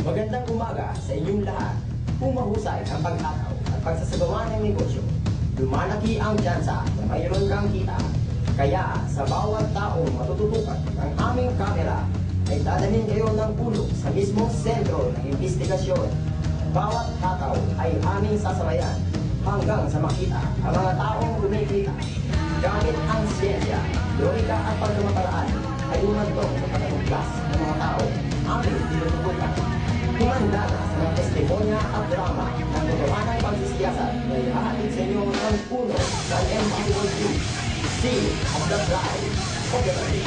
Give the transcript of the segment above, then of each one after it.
Magandang umaga sa inyong lahat. Kung mahusay ang pagtataw at pagsasagawa ng negosyo, lumalaki ang tsansa na mayroon kang kita. Kaya sa bawat taong matututukan ng aming kamera, ay dadalhin kayo ng ulo sa mismong sentro ng investigasyon. Bawat tataw ay aming sasabayan hanggang sa makita ang mga taong kumikita. Gamit ang siyensya, logika at pagkamaparaan ay umantong sa pagkakuglas ng mga tao aming tinututukan. Kumanda na sa mga testimonya at drama ng totohanang pagsisiyasat na ihahatid sa inyo ng puno ng MPWD, Scene of the Fly, Photography.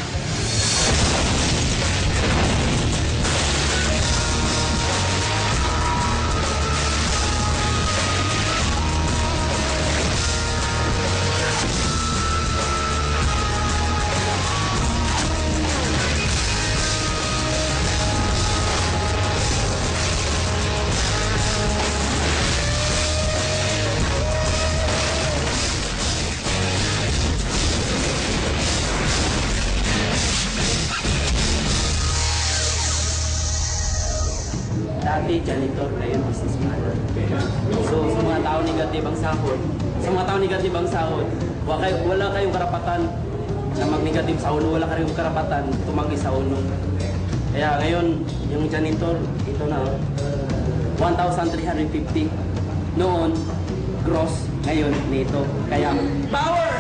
Dati, janitor, ngayon businessman. So, sa mga tao negative ang sahod, wala kayong karapatan na mag-negative sa uno, wala kayong karapatan tumanggi sa uno. Kaya ngayon, yung janitor, ito na, 1,350. Noon, gross, ngayon, nito. Kaya, power!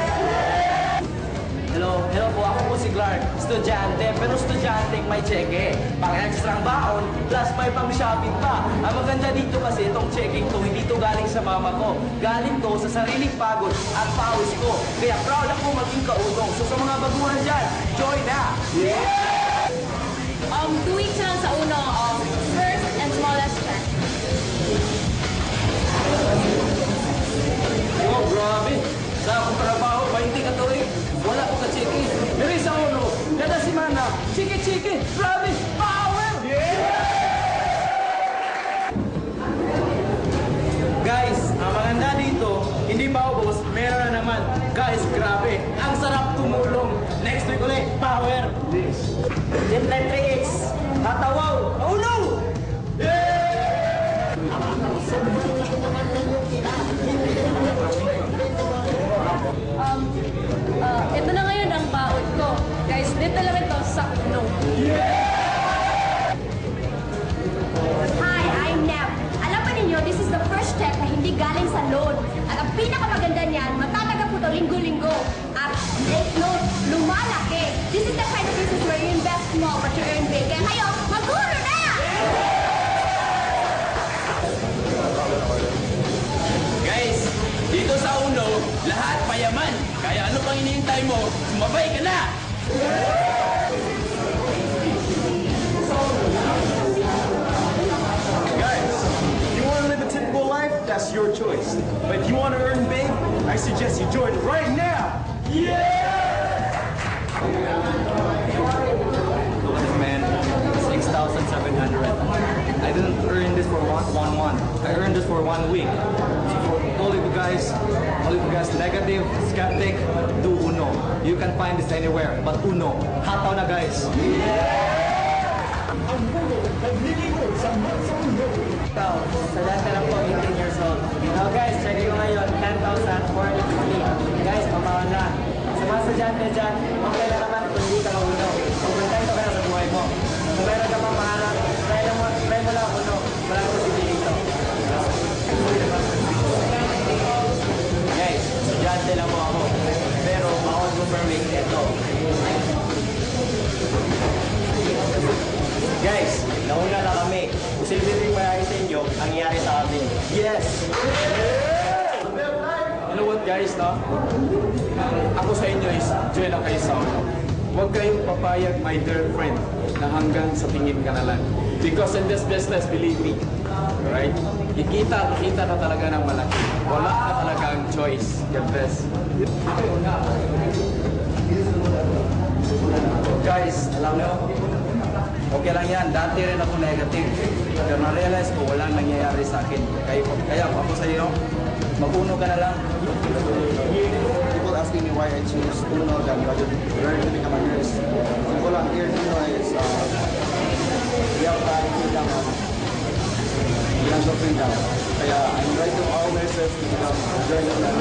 Hello po, ako po si Clark, estudyante, pero estudyante may cheque. Pang-extra baon, plus may pang-shopping pa. Ang maganda dito kasi itong checking to, hindi to galing sa mama ko. Galing to sa sariling pagod at pawis ko. Kaya proud ako maging kautong. So sa mga baguhan dyan, join na! Yeah! 2 weeks na lang sa uno, first and smallest check. Oh, grabe! Sa akong trabaho, 20 ka to eh. Wala ko ka-chiki. Pero sa uno, kada simana, chiki-chiki, grabe, power! Yeah! Guys, ang maganda dito, hindi pa ubos, meron na naman. Guys, grabe, ang sarap tumulong. Next week ulit, power! Jet Line 3X, tatawaw, oh no! Yeah! Ito na ngayon ang baon ko. Guys, dito lang ito sa uno. Hi, I'm Nep. Alam ba ninyo, this is the first check na hindi galing sa loan. At ang pinakamaganda niyan, matataga po ito linggo-linggo. At take note, lumalaki. This is the kind of business where you invest small but you earn big. Kaya kayo, maguro na! Guys, dito sa uno, lahat payaman. Kaya ano pang hinihintay mo? Sumabay ka na! Guys, you want to live a typical life? That's your choice. But if you want to earn big, I suggest you join right now. Yeah! Man, 6,700. I didn't earn this for one month. I earned this for 1 week. So for all of you guys negative, skeptic, do Uno. You can find this anywhere, but Uno, hataw na guys. Ikaw, sa dati lang po, 18 years old. Now guys, check ko ngayon, 10,450. Guys, pabawan na. Sa mga estudyante dyan, okay na naman kung hindi ka mauno. Kung contento ka na sa buhay mo. Kung meron ka pang pangarap, try mo lang uno. Walang posibilito. Guys, estudyante lang mo ako. Pero bawal ko per week ito. Guys, nauna na kami. Usilbirin pa sa inyo ang nangyari sa amin. Yes! You know what guys, no? Ako sa inyo is join lang kayo sa uno. Huwag kayong papayag, my dear friend, na hanggang sa tingin ka na lang. Because in this business, believe me, right? Kita ka talaga ng malaki. Wala ka talagang choice. God bless. Guys, alam nyo, okay lang yan. Dati rin ako negative. Pero na-realize ko walang nangyayari sa akin. Kaya ako sa iyo, mag-uno ka na lang. People asking me why I choose Uno than rather to become a nurse. Simple lang, here in Uno is we have time to financial freedom. Kaya I'm trying to all myself to become a journal